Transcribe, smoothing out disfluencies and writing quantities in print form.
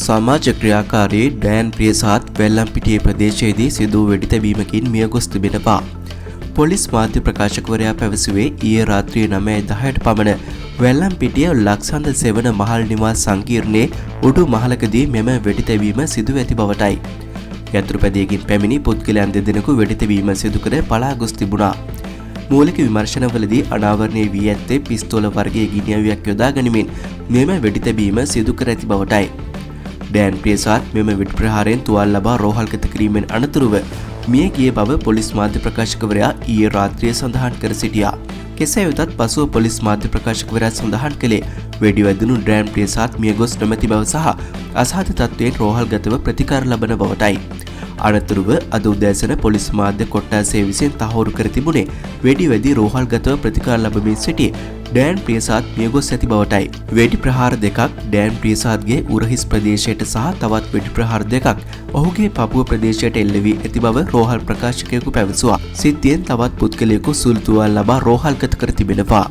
සමාජ ක්‍රියාකාරී ඩෑන් ප්‍රියසාත් වෙල්ලම්පිටියේ ප්‍රදේශයේදී සිදු වූ වෙඩිතැබීමකින් මිය ගොස් තිබෙනවා. පොලිස් මාධ්‍ය ප්‍රකාශකවරයා පැවසුවේ ඊයේ රාත්‍රියේ 9:10ට පමණ වෙල්ලම්පිටිය ලක්සන්ද සෙවන මහල් නිවාස සංකීර්ණයේ උඩු මහලකදී මෙම වෙඩිතැබීම සිදු ඇති බවටයි. යතුරුපැදියකින් පැමිණි පුද්ගලයන් දෙදෙනෙකු වෙඩිතැබීම සිදු කර පලා ගොස් තිබුණා. මූලික විමර්ශනවලදී අනාවරණය වී ඇත්තේ පිස්තෝල වර්ගයේ ගිනිඅවියක් යොදා ගනිමින් මෙම වෙඩිතැබීම සිදු කර ඇති බවටයි. ඩෑන් ප්‍රියසාත් මෙම වෙඩි ප්‍රහාරයෙන් තුවාල ලබා රෝහල්ගත කිරීමෙන් අනතුරුව මිය ගිය බව පොලිස් මාධ්‍ය ප්‍රකාශකවරයා ඊයේ රාත්‍රියේ සඳහන් කර සිටියා. කෙසේ වෙතත් පසුව පොලිස් මාධ්‍ය ප්‍රකාශකවරයා සඳහන් කළේ වෙඩි වැදුණු ඩෑන් ප්‍රියසාත් මිය ගොස් නොමැති බව සහ අසහාය තත්ත්වයෙන් රෝහල්ගතව ප්‍රතිකාර ලබන බවටයි. අනතුරුව අද උදෑසන පොලිස් මාධ්‍ය කොට්ටාසය විසින් තහවුරු කර තිබුණේ වෙඩි වැදී රෝහල්ගතව ප්‍රතිකාර ලබමින් සිටි ඩෑන් ප්‍රියසාත් මිය ගොස් ඇති බවටයි. වෙඩි ප්‍රහාර දෙකක් ඩෑන් ප්‍රියසාත්ගේ උරහිස් ප්‍රදේශයට සහ තවත් වෙඩි ප්‍රහාර දෙකක් ඔහුගේ පපුව ප්‍රදේශයට එල්ල වී ඇති බව රෝහල් ප්‍රකාශකයෙකු පැවසුවා. සිද්ධියෙන් තවත් පුද්ගලයෙකු සුළු තුවාල ලබා රෝහල්ගත කර තිබෙනවා.